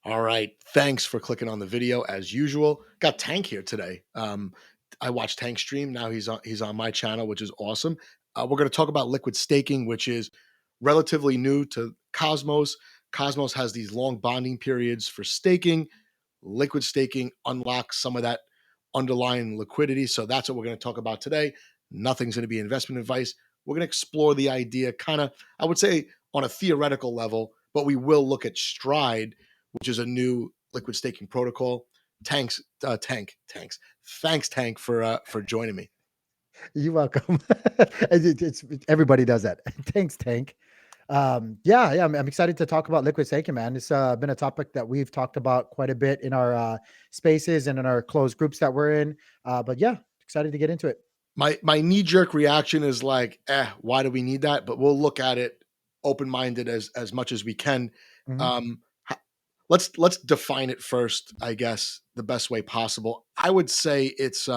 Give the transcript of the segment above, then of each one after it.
All right. Thanks for clicking on the video as usual. Got Tank here today. I watched Tank stream. Now he's on my channel, which is awesome. We're going to talk about liquid staking, which is relatively new to Cosmos. Cosmos has these long bonding periods for staking. Liquid staking unlocks some of that underlying liquidity. So that's what we're going to talk about today. Nothing's going to be investment advice. We're going to explore the idea kind of, I would say, on a theoretical level, but we will look at Stride, which is a new liquid staking protocol. Tanks. Thanks, Tank, for joining me. You're welcome. It's everybody does that. Thanks, Tank. Yeah, I'm excited to talk about liquid staking, man. It's been a topic that we've talked about quite a bit in our spaces and in our closed groups that we're in. But yeah, excited to get into it. My knee jerk reaction is like, why do we need that? But we'll look at it open minded as much as we can. Mhm. Um, let's define it first, I guess, the best way possible. I would say it's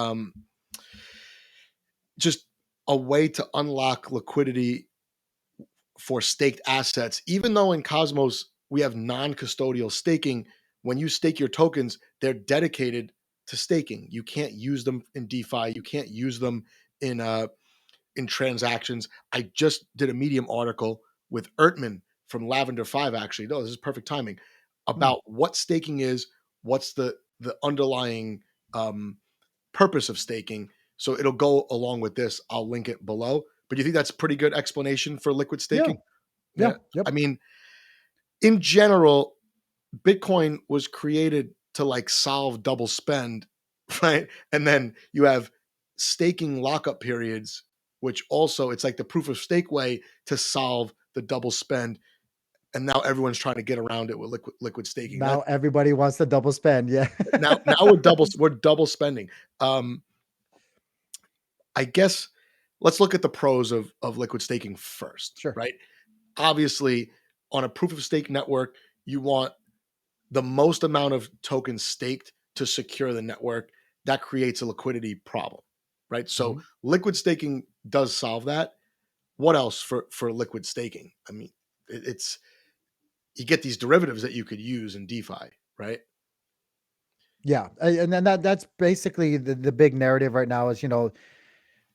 just a way to unlock liquidity for staked assets. Even though in Cosmos we have non-custodial staking, when you stake your tokens, they're dedicated to staking. You can't use them in DeFi. You can't use them in transactions. I just did a Medium article with Ertman from Lavender 5, actually. No, this is perfect timing, Hmm. about what staking is, what's the underlying purpose of staking. So it'll go along with this. I'll link it below. But you think that's a pretty good explanation for liquid Yeah, staking? yeah, Yeah. yep. I mean, in general, Bitcoin was created to like solve double spend, right? And then you have staking lockup periods, which also it's like the proof of stake way to solve the double spend. And now everyone's trying to get around it with liquid staking. Now That everybody wants to double spend. Yeah. now we're double spending. Um, I guess let's look at the pros of liquid staking first, Sure. right? Obviously, on a proof of stake network, you want the most amount of tokens staked to secure the network. That creates a liquidity problem, right? So Mhm. liquid staking does solve that. What else for liquid staking? I mean, it's you get these derivatives that you could use in DeFi, right? Yeah, and then that's basically the big narrative right now is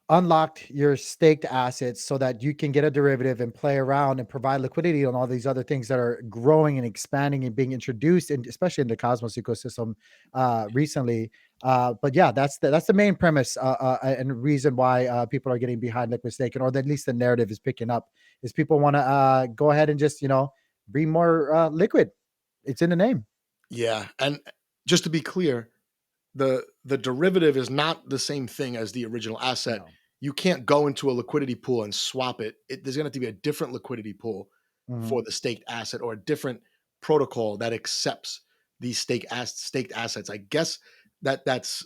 unlocked your staked assets so that you can get a derivative and play around and provide liquidity on all these other things that are growing and expanding and being introduced, and especially in the Cosmos ecosystem recently. But yeah, that's the main premise and reason why people are getting behind liquid staking, or at least the narrative is picking up, is people want to go ahead and just be more liquid. It's in the name. Yeah, and just to be clear, the derivative is not the same thing as the original asset. No. You can't go into a liquidity pool and swap it. There's going to have to be a different liquidity pool Mhm. for the staked asset, or a different protocol that accepts these staked assets. I guess that's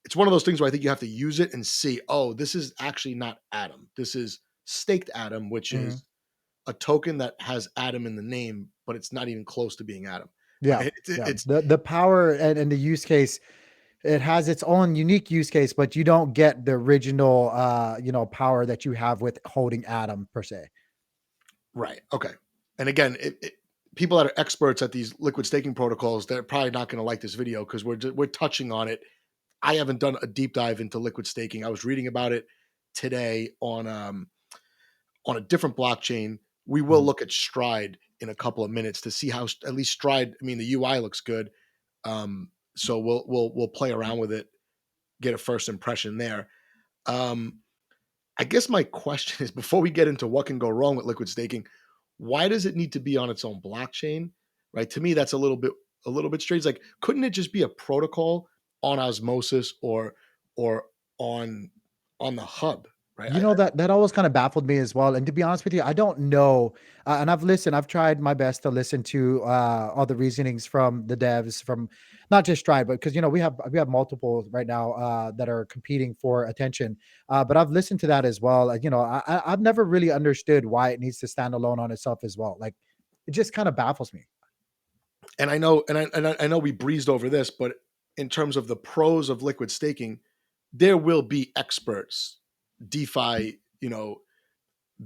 it's one of those things where I think you have to use it and see, oh, this is actually not Atom. This is staked Atom, which Mhm. is a token that has Atom in the name, but it's not even close to being Atom. Yeah, Right? yeah. The power and the use case, it has its own unique use case, but you don't get the original power that you have with holding Atom per se. Right. Okay. And again, people that are experts at these liquid staking protocols, they're probably not going to like this video because we're touching on it. I haven't done a deep dive into liquid staking. I was reading about it today on a different blockchain. We will Mhm. look at Stride in a couple of minutes to see how at least Stride. I mean, the UI looks good, so we'll play around with it, get a first impression there. Um, I guess my question is, before we get into what can go wrong with liquid staking, why does it need to be on its own blockchain? Right? To me, that's a little bit strange. Like, couldn't it just be a protocol on Osmosis or on on the hub? Right? That always kind of baffled me as well. And to be honest with you, I don't know. And I've tried my best to listen to all the reasonings from the devs, from not just Stride, but because we have multiple right now that are competing for attention. But I've listened to that as well. Like, I've never really understood why it needs to stand alone on itself as well. Like, it just kind of baffles me. And I know, and I know we breezed over this, but in terms of the pros of liquid staking, there will be experts, DeFi,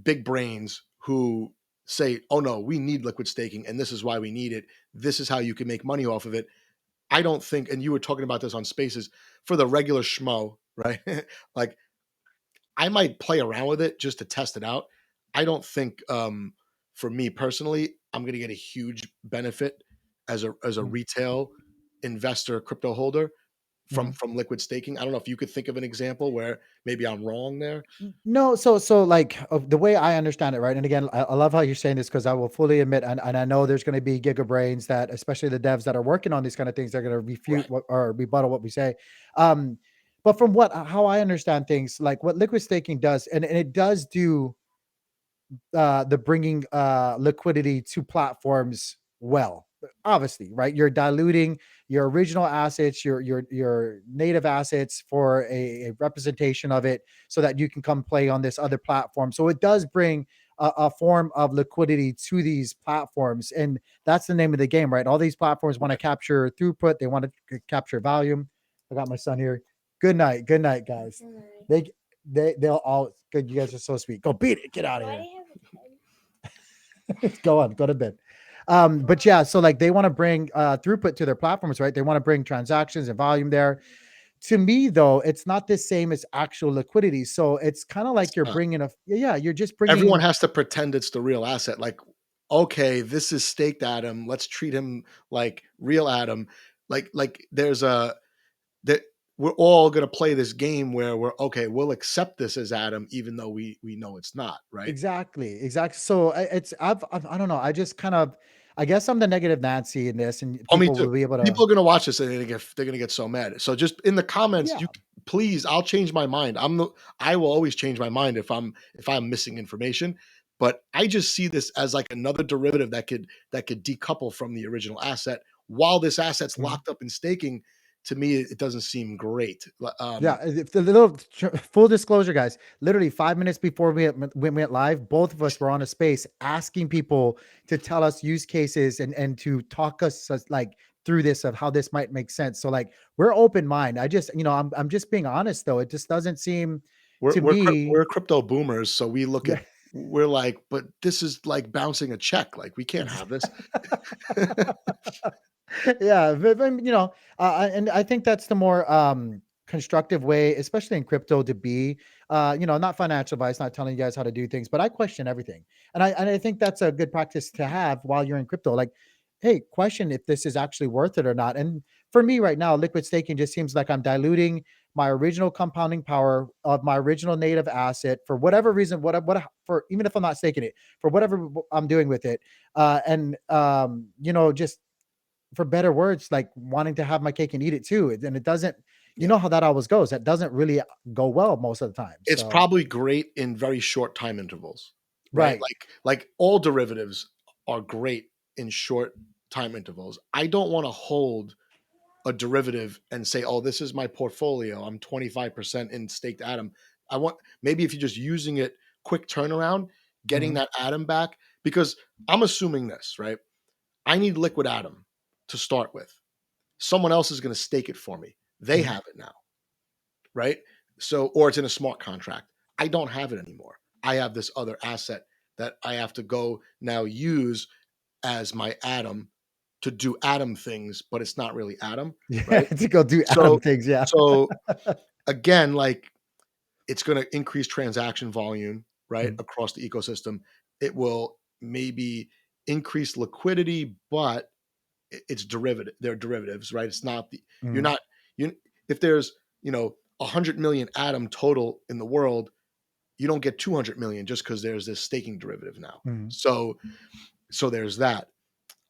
big brains who say, oh no, we need liquid staking and this is why we need it. This is how you can make money off of it. I don't think, and you were talking about this on Spaces, for the regular schmo, right? Like I might play around with it just to test it out. I don't think, for me personally, I'm going to get a huge benefit as a Mhm, retail investor, crypto holder mhm. from liquid staking. I don't know if you could think of an example where maybe I'm wrong there. No, so like the way I understand it, right? And again, I love how you're saying this because I will fully admit, and I know there's going to be giga brains that, especially the devs that are working on these kind of things, they're going to refute Right. what, or rebuttal what we say. Um, but from what how I understand things, like what liquid staking does, and it does do the bringing liquidity to platforms well. Obviously, right? You're diluting your original assets, your native assets for a representation of it, so that you can come play on this other platform. So it does bring a form of liquidity to these platforms, and that's the name of the game, right? All these platforms want to Right. capture throughput, they want to capture volume. I got my son here. Good night, guys. They they'll all good. You guys are so sweet. Go beat it. Get out of here. Go on, go to bed. But yeah, so like they want to bring throughput to their platforms, right? They want to bring transactions and volume there. To me, though, it's not the same as actual liquidity. So it's kind of like It's you're not. bringing a yeah, you're just Everyone bringing has to pretend it's the real asset. Like, okay, this is staked Adam. Let's treat him like real Adam. Like there's a that we're all gonna play this game where we're okay, we'll accept this as Adam, even though we know it's not, right? exactly. So it's I don't know. I just kind of I guess I'm the negative Nancy in this, and Oh, me people too. will be able to People are gonna watch this and they're gonna get so mad. So just in the comments, yeah. you please, I'll change my mind. I will always change my mind if I'm missing information. But I just see this as like another derivative that could decouple from the original asset while this asset's Mhm. locked up in staking. To me, it doesn't seem great. Yeah, if the little full disclosure, guys. Literally 5 minutes before we went live, both of us were on a space asking people to tell us use cases and to talk us like through this of how this might make sense. So like we're open mind. I just I'm just being honest though. It just doesn't seem We're to we're cryp me. we're crypto boomers, so we look at Yeah. we're like, but this is like bouncing a check. Like we can't have this. Yeah, and I think that's the more constructive way, especially in crypto, to be. Not financial advice, not telling you guys how to do things, but I question everything, and I think that's a good practice to have while you're in crypto. Like, hey, question if this is actually worth it or not. And for me right now, liquid staking just seems like I'm diluting my original compounding power of my original native asset for whatever reason, what for even if I'm not staking it for whatever I'm doing with it, and just for better words, like wanting to have my cake and eat it too. And it doesn't, you Yeah. know how that always goes. That doesn't really go well most of the time. It's So, probably great in very short time intervals, right? right. Like all derivatives are great in short time intervals. I don't wanna hold a derivative and say, "Oh, this is my portfolio. I'm 25% in staked Atom." I want maybe if you're just using it, quick turnaround, getting Mhm, that Atom back because I'm assuming this, right? I need liquid Atom to start with. Someone else is gonna stake it for me. They mhm. have it now, right? So, or it's in a smart contract. I don't have it anymore. I have this other asset that I have to go now use as my Atom to do Atom things, but it's not really Atom, Yeah, right? to go do Adam So, things. Yeah. so again, like it's going to increase transaction volume, right, Mhm, across the ecosystem. It will maybe increase liquidity, but it's derivative. They're derivatives, right? It's not the you're mhm, not you. If there's 100 million atom total in the world, you don't get 200 million just because there's this staking derivative now. mhm. So there's that.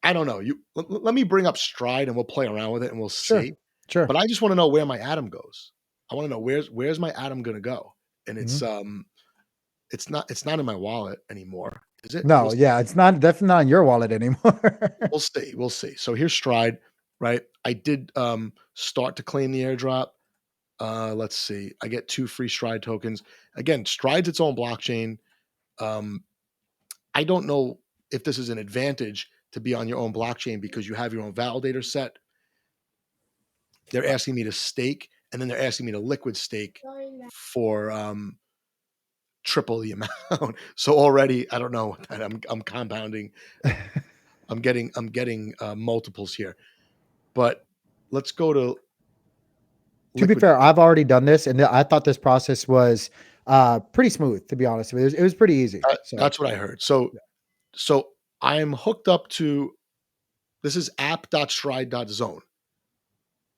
I don't know. Let me bring up Stride and we'll play around with it and we'll Sure. see. Sure. But I just want to know where my atom goes. I want to know where's my atom going to go, and Mhm. it's not in my wallet anymore, is it? No, yeah, it's not definitely not in your wallet anymore. We'll see. We'll see. So here's Stride, right? I did start to claim the airdrop. Let's see. I get 2 free Stride tokens. Again, Stride's its own blockchain. Um, I don't know if this is an advantage to be on your own blockchain because you have your own validator set. They're asking me to stake, and then they're asking me to liquid stake for triple the amount. So already, I don't know. I'm compounding. I'm getting multiples here. But let's go to To be liquid. fair, I've already done this, and I thought this process was pretty smooth. To be honest with you, it was pretty easy. So That's what I heard. So I'm hooked up to, this is app.stride.zone.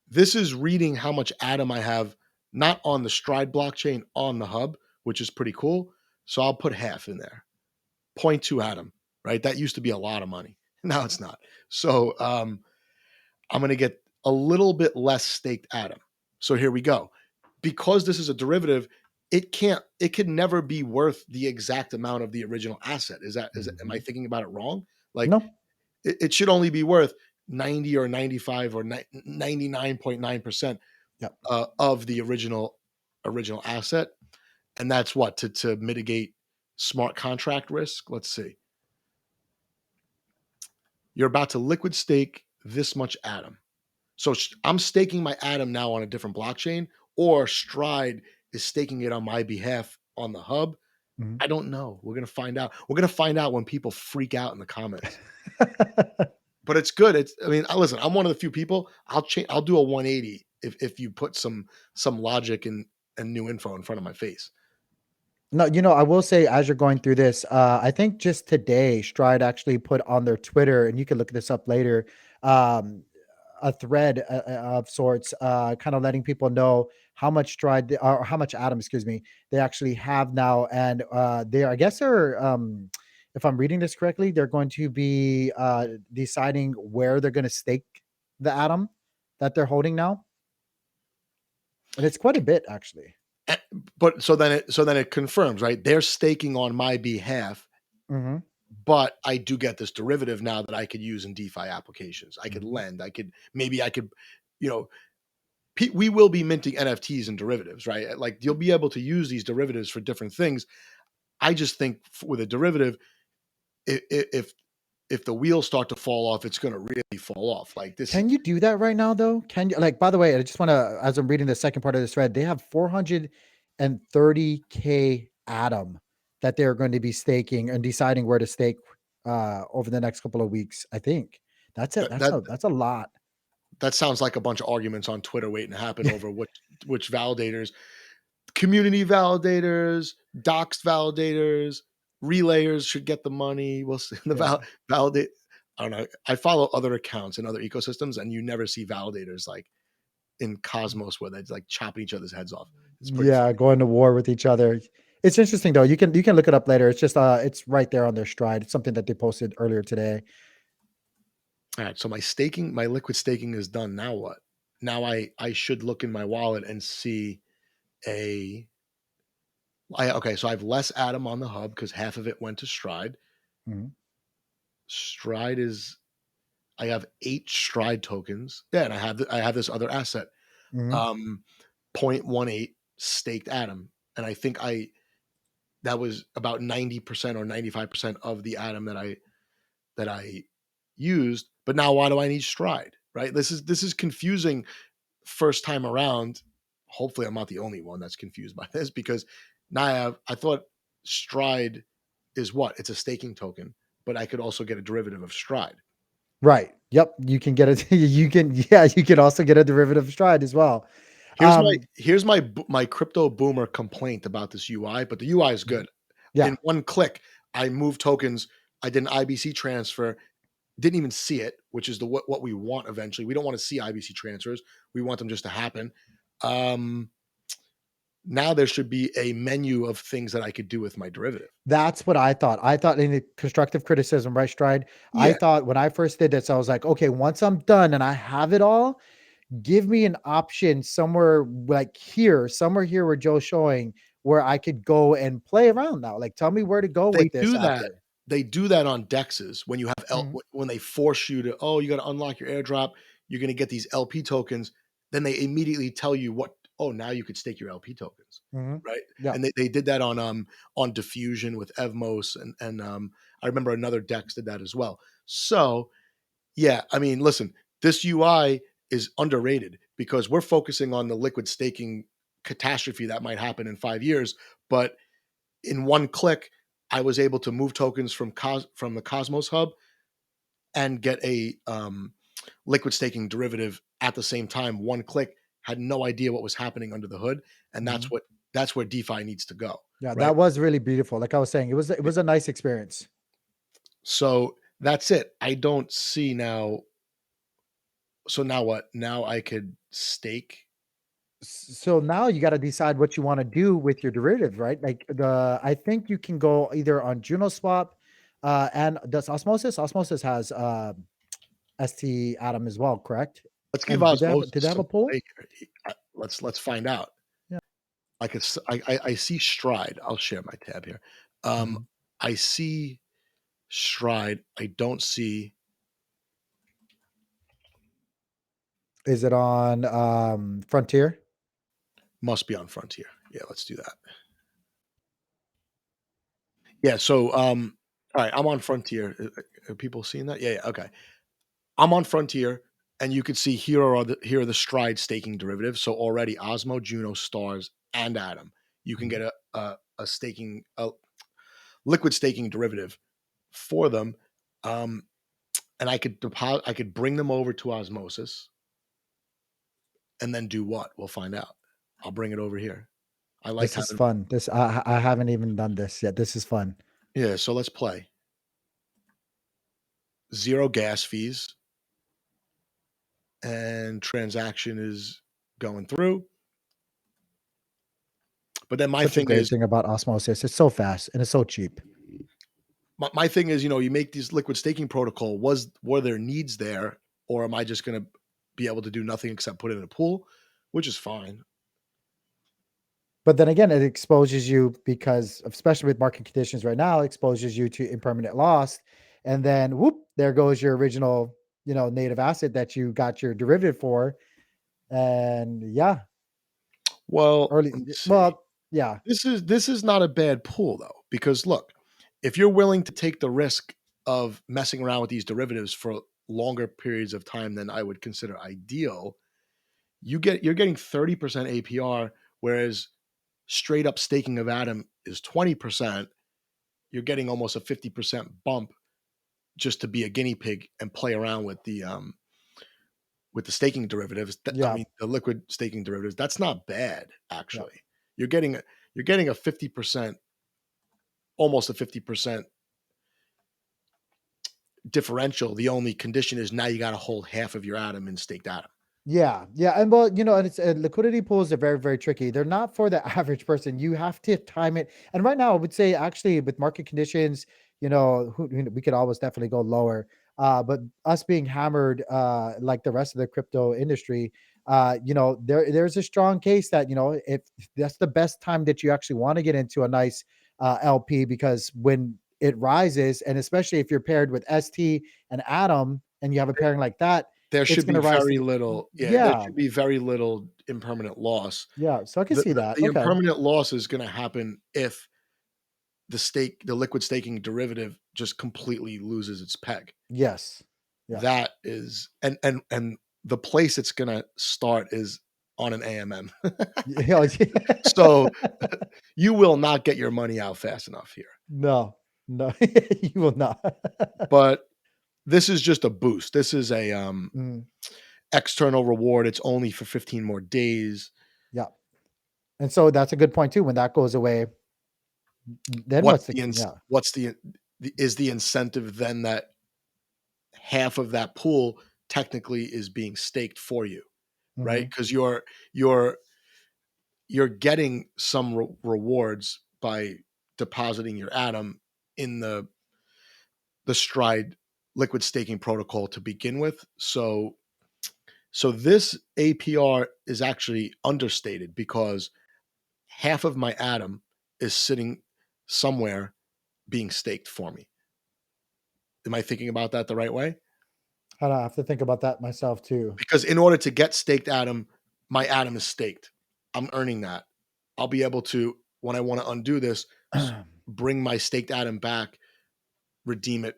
This is reading how much Atom I have, not on the Stride blockchain, on the hub, which is pretty cool. So I'll put half in there, zero point 0.2 Atom, right? That used to be a lot of money. Now it's not. So I'm going to get a little bit less staked Atom. So here we go. Because this is a derivative, it can never be worth the exact amount of the original asset. Am I Mhm. thinking about it wrong? Like No. it should only be worth 90 or 95 or 99.9% Yep. of the original asset. And that's what, to mitigate smart contract risk. Let's see. You're about to liquid stake this much Atom. So I'm staking my Atom now on a different blockchain, or Stride is staking it on my behalf on the hub. Mhm. I don't know. We're gonna find out. We're gonna find out when people freak out in the comments. But it's good. I mean, listen, I'm one of the few people. I'll change. I'll do a 180 if you put some logic and new info in front of my face. No, I will say as you're going through this, I think just today, Stride actually put on their Twitter, and you can look this up later, um, a thread of sorts, kind of letting people know how much Stride or how much Atom, excuse me, they actually have now, and I guess they're, if I'm reading this correctly, they're going to be deciding where they're going to stake the Atom that they're holding now, and it's quite a bit actually. Eh, But so then it confirms, right? They're staking on my behalf, Hmm. but I do get this derivative now that I could use in DeFi applications. I could Hmm. lend. I could, you know, we will be minting NFTs and derivatives, right? Like you'll be able to use these derivatives for different things. I just think with a derivative, if if the wheels start to fall off, it's going to really fall off. Like this, Can you do that right now though? Can you, like, by the way, I just want to, as I'm reading the second part of this thread, they have 430K Atom that they're going to be staking and deciding where to stake over the next couple of weeks. I think that's it. that that That's a lot. that sounds like a bunch of arguments on Twitter waiting to happen over which validators, community validators, doxed validators, relayers should get the money. We'll see the Yeah. validate. I don't know. I follow other accounts in other ecosystems, and you never see validators like in Cosmos where they're like chopping each other's heads off. It's pretty Yeah, funny. going to war with each other. It's interesting though. You can look it up later. It's just it's right there on their Stride. It's something that they posted earlier today. All right, so my liquid staking is done. Now what? Now I should look in my wallet and see a okay, so I have less Atom on the hub because half of it went to Stride. Mhm. Stride is I have 8 Stride tokens. Yeah, and I have this other asset. Mhm. Um 0.18 staked Atom. And I think I that was about 90% or 95% of the Atom that I used. But now why do I need Stride? Right? This is confusing first time around. Hopefully I'm not the only one that's confused by this, because now I thought Stride is what? It's a staking token, but I could also get a derivative of Stride. Right. Yep. You can get it. You can, yeah, you can also get a derivative Stride as well. Um, Here's my crypto boomer complaint about this UI, but the UI is Mhm. good. Yeah. In one click, I moved tokens. I did an IBC transfer. Didn't even see it, which is what we want eventually. We don't want to see IBC transfers. We want them just to happen. Um, Now there should be a menu of things that I could do with my derivative. That's what I thought. I thought in the constructive criticism, right, Stride? I Yeah, thought when I first did this, I was like, okay, once I'm done and I have it all, give me an option somewhere like here, somewhere here where Joe's showing where I could go and play around now. Like, tell me where to go they with this do that. after. They do that on dexes when you have Mhm. when they force you to, oh, you got to unlock your airdrop. You're going to get these LP tokens. Then they immediately tell you what. Oh, now you could stake your LP tokens, Mhm. right? Yeah. And they did that on diffusion with Evmos, and I remember another dex did that as well. So yeah, I mean, listen, this UI is underrated because we're focusing on the liquid staking catastrophe that might happen in 5 years, but in one click, I was able to move tokens from the Cosmos hub and get a liquid staking derivative at the same time. One click, had no idea what was happening under the hood, and Mhm. that's where DeFi needs to go, Yeah, right? that was really beautiful. Like I was saying, it was a nice experience. So that's it. I don't see now. So now what? Now I could stake. So now you got to decide what you want to do with your derivative, right? Like I think you can go either on Juno swap, and does Osmosis? Osmosis has ST Atom as well, correct? Let's give And did they Osmosis have a some pool? play here. Let's find out. Yeah. I could I see Stride. I'll share my tab here. Um, Mhm. I see Stride. I don't see. Is it on Frontier? Must be on Frontier. Yeah, let's do that. Yeah. So all right, I'm on Frontier. Are people seeing that? Yeah. Yeah. Okay. I'm on Frontier, and you can see here are the Stride staking derivatives. So already Osmo, Juno, Stars, and Atom. You can Mhm. get a liquid staking derivative for them. Um, and I could bring them over to Osmosis and then do what? We'll find out. I'll bring it over here. I like This is having fun. This I haven't even done this yet. This is fun. yeah. So let's play. Zero gas fees and transaction is going through. But then Such a great thing about Osmosis. It's so fast and it's so cheap. my thing is, you make these liquid staking protocol. Were there needs there, or am I just going to be able to do nothing except put it in a pool, which is fine. But then again, it exposes you because, especially with market conditions right now, it exposes you to impermanent loss. And then whoop, there goes your original, native asset that you got your derivative for. And yeah, Well, early, let me see. well, yeah, This is not a bad pool though, because look, if you're willing to take the risk of messing around with these derivatives for longer periods of time than I would consider ideal, you're getting 30% APR, whereas straight up staking of Atom is 20%. You're getting almost a 50% bump just to be a guinea pig and play around with the staking derivatives. I yeah, mean, the liquid staking derivatives. That's not bad, yeah. actually. You're getting you're getting a 50%, almost a 50% differential. The only condition is now you got to hold half of your Atom in staked Atom. Yeah, yeah, and well, and it's liquidity pools are very, very tricky. They're not for the average person. You have to time it. And right now, I would say actually with market conditions, we could always definitely go lower. But us being hammered, like the rest of the crypto industry, there's a strong case that if that's the best time that you actually want to get into a nice LP, because when it rises, and especially if you're paired with ST and Atom, and you have a pairing like that, There it's should going be to rise. very little, yeah, there Yeah, should be very little impermanent loss. yeah, so I can The see the, that. the Okay. impermanent loss is going to happen if the liquid staking derivative just completely loses its peg. Yes. Yeah. That is, and the place it's going to start is on an AMM. Yeah. So you will not get your money out fast enough here. No, no, you will not. But this is just a boost. This is a Mm, external reward. It's only for 15 more days. yeah. And so that's a good point too. When that goes away, then What's what's the the yeah. what's is the incentive then that half of that pool technically is being staked for you, right? Mhm. Because you're you're getting some rewards by depositing your Atom in the Stride liquid staking protocol to begin with. So this APR is actually understated because half of my Atom is sitting somewhere being staked for me. Am I thinking about that the right way? I have to think about that myself too. Because in order to get staked Atom, my Atom is staked. I'm earning that. I'll be able to, when I want to undo this, bring my staked Atom back, redeem it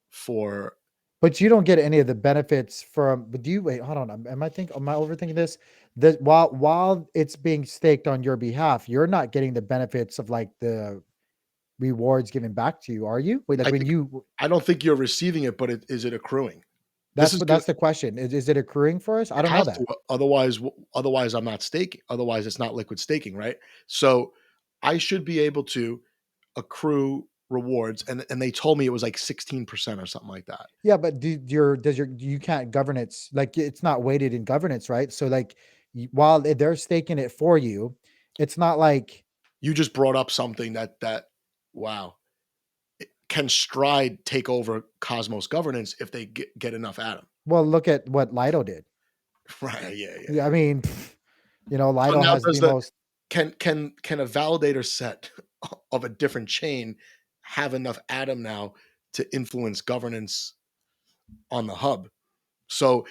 for. But you don't get any of the benefits from. But do you wait? Hold on. Am I overthinking this? That while it's being staked on your behalf, you're not getting the benefits of like the rewards given back to you, are you? Wait, like I when think you I don't think you're receiving it, but is it accruing? This is gonna that's the question. Is it accruing for us? I It don't know has to, that. otherwise I'm not staking. Otherwise, it's not liquid staking, right? So I should be able to accrue rewards, and they told me it was like 16% or something like that. Yeah, but you can't governance like it's not weighted in governance, right? So like while they're staking it for you, it's not like You just brought up something that wow. Can Stride take over Cosmos governance if they get enough Atom? well, look at what Lido did. Right. Yeah. Yeah. Yeah, I Yeah. mean, So Lido now has the most. can a validator set of a different chain have enough Atom now to influence governance on the hub? So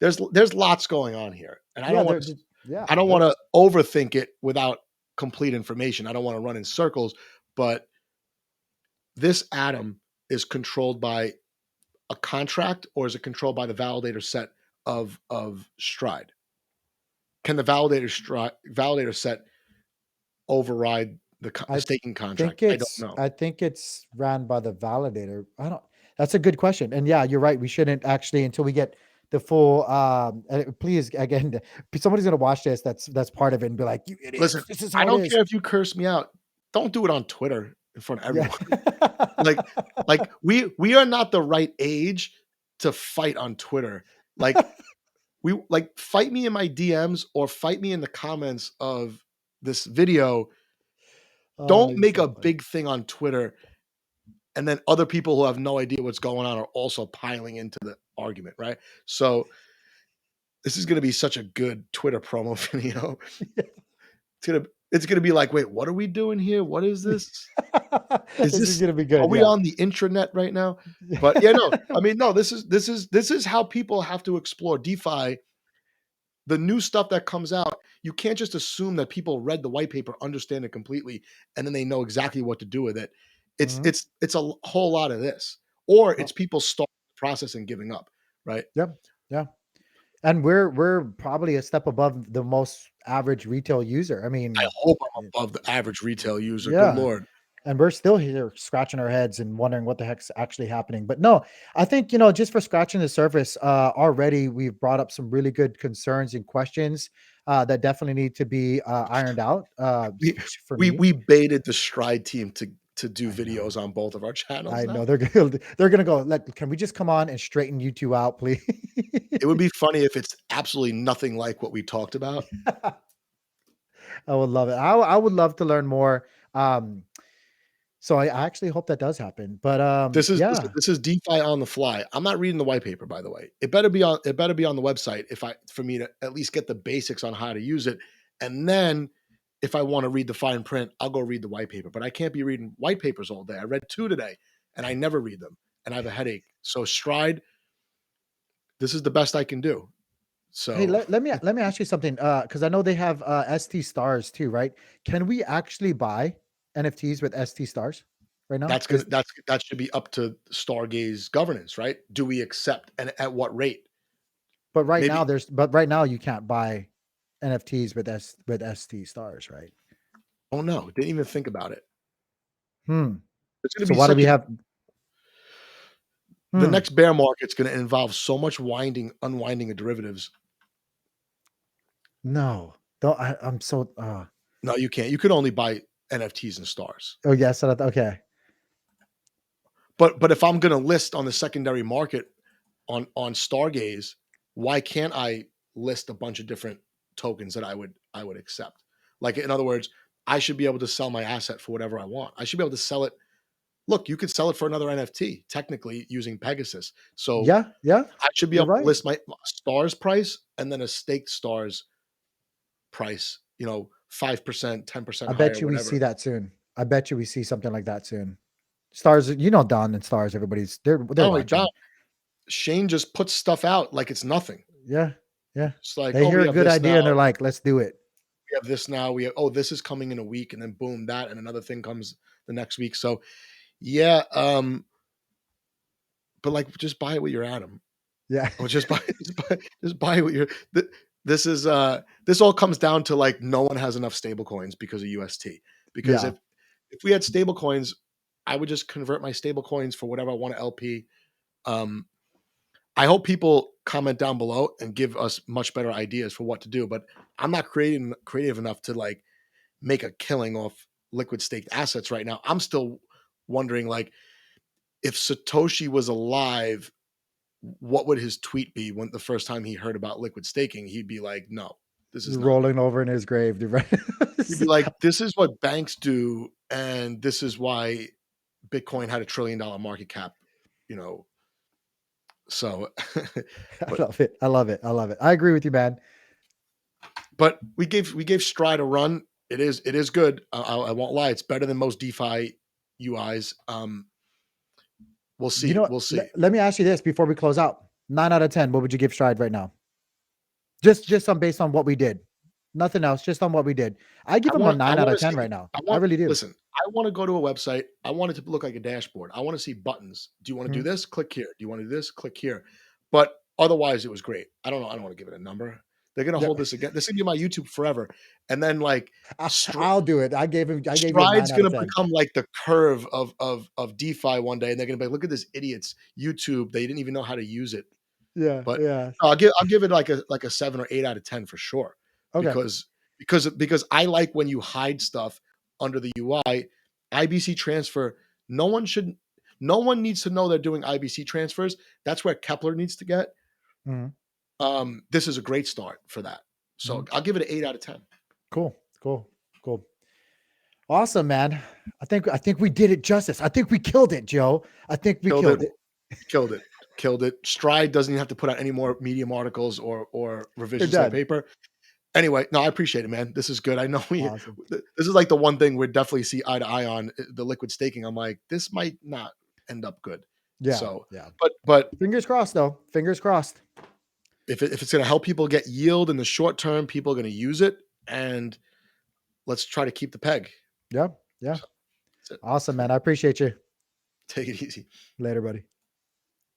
there's lots going on here, and Yeah, yeah, I don't want to there's overthink it without complete information. I don't want to run in circles, but this Atom is controlled by a contract, or is it controlled by the validator set of Stride? Can the validator set override the I staking contract? I don't know. think it's ran by the validator. I don't That's a good question. And yeah, you're right. We shouldn't actually until we get the full please again somebody's gonna watch this that's part of it and be like, you Listen, idiots, this is I how it don't is. care if you curse me out. Don't do it on Twitter in front of Yeah. everyone. Like we are not the right age to fight on Twitter. Like fight me in my DMs or fight me in the comments of this video. Oh, Don't you're make so a funny. big thing on Twitter, and then other people who have no idea what's going on are also piling into the argument, right? So this is going to be such a good Twitter promo video. It's gonna be like, wait, what are we doing here? What is this? Is This is this gonna be Are good. we Yeah. on the intranet right now? But yeah, no, I mean, no, this is how people have to explore DeFi. The new stuff that comes out, you can't just assume that people read the white paper, understand it completely, and then they know exactly what to do with it. It's Mhm. it's it's a whole lot of this, or Oh, it's people starting the process and giving up, right? yep. Yeah. And we're probably a step above the most average retail user. I I mean, hope I'm y- above the average retail user. Good yeah. lord. And we're still here scratching our heads and wondering what the heck's actually happening. But no, I think, just for scratching the surface, already we've brought up some really good concerns and questions that definitely need to be ironed out, We especially for we me. we baited the Stride team to do I know. videos on both of our channels I know now. they're gonna go. Can we just come on and straighten you two out, please? It would be funny if it's absolutely nothing like what we talked about. I would love it. I would love to learn more. Um, so I actually hope that does happen. But yeah, This is DeFi on the fly. I'm not reading the white paper, by the way. It better be on the website if I for me to at least get the basics on how to use it. And then if I want to read the fine print, I'll go read the white paper. But I can't be reading white papers all day. I read two today and I never read them and I have a headache. So Stride, this is the best I can do. hey, So let me ask you something. Because I know they have ST stars too, right? Can we actually buy NFTs with ST stars right now? Is that should be up to Stargaze governance, right? Do we accept and at what rate? Maybe but right now you can't buy NFTs with ST stars, right? oh no, didn't even think about it. Hmm. It's going to So be why do such we a have? The Hmm. next bear market's going to involve so much unwinding of derivatives. No. Don't. I'm so. No, you can't. You could only buy NFTs and stars. Oh yes. Okay. But if I'm going to list on the secondary market on Stargaze, why can't I list a bunch of different tokens that I would accept? Like in other words, I should be able to sell my asset for whatever I want. I should be able to sell it. Look, you could sell it for another NFT technically using Pegasus. So Yeah. Yeah. I should be You're able to right. list my stars price and then a staked stars price, 5%, 10% I higher, bet you we see whatever. that soon. I bet you we see something like that soon. Stars, Don and Stars. Everybody's they're Not only that, watching. Shane just puts stuff out like it's nothing. Yeah. Yeah. It's like, They oh, hear we a have good this now, idea and they're like, let's do it. we have this now, this is coming in a week, and then boom, that and another thing comes the next week. So yeah, but like just buy it with your Atom. Yeah. Or just buy it with your this is this all comes down to like no one has enough stable coins because of UST. Because Yeah. if we had stable coins, I would just convert my stable coins for whatever I want to LP. Um, I hope people comment down below and give us much better ideas for what to do. But I'm not creative enough to like make a killing off liquid staked assets right now. I'm still wondering like if Satoshi was alive, what would his tweet be when the first time he heard about liquid staking? He'd be like, "No, this is not good." Rolling over in his grave, dude, right? He'd be like, "This is what banks do, and this is why Bitcoin had $1 trillion market cap." You know, so, I but love it. I love it. I love it. I agree with you, man. we gave Stride a run. It is good. I won't lie. It's better than most DeFi UIs. We'll You see. know, We'll see. let me ask you this before we close out. 9 out of 10. What would you give Stride right now? Just on based on what we did. Nothing else. Just on what we did. I give I him a want I 9 out of 10 want to right see. now. I I want really do. listen. I want to go to a website. I want it to look like a dashboard. I want to see buttons. Do you want to do Mhm. this? Click here. Do you want to do this? Click here. But otherwise, it was great. I don't know. I don't want to give it a number. They're gonna Yeah, hold this again. This is gonna be my YouTube forever. And then like I'll do it. I gave you a nine Stride's out gonna of 10. become like the curve of DeFi one day, and they're gonna be like, look at this idiots YouTube. They didn't even know how to use it. Yeah, But yeah. no, I'll give it like a 7 or 8 out of 10 for sure. Okay. Because I like when you hide stuff under the UI. IBC transfer, no one should no one needs to know they're doing IBC transfers. That's where Kepler needs to get. Mhm, This is a great start for that. So mhm. I'll give it an 8 out of 10. Cool. Cool. Cool. Awesome, man. I think we did it justice. I think we killed it, Joe. I think we Killed it. killed it. Killed it. Killed it. Stride doesn't even have to put out any more Medium articles or We're revisions to their done. paper. Anyway, no, I appreciate it, man. This is good. I know Awesome. this is like the one thing we definitely see eye to eye on the liquid staking. I'm like, this might not end up good. Yeah, So, yeah. but Fingers crossed, though. Fingers crossed. if it's going to help people get yield in the short term, people are going to use it, and let's try to keep the peg. Yeah, yeah. So, that's it. Awesome, man. I appreciate you. Take it easy. Later, buddy.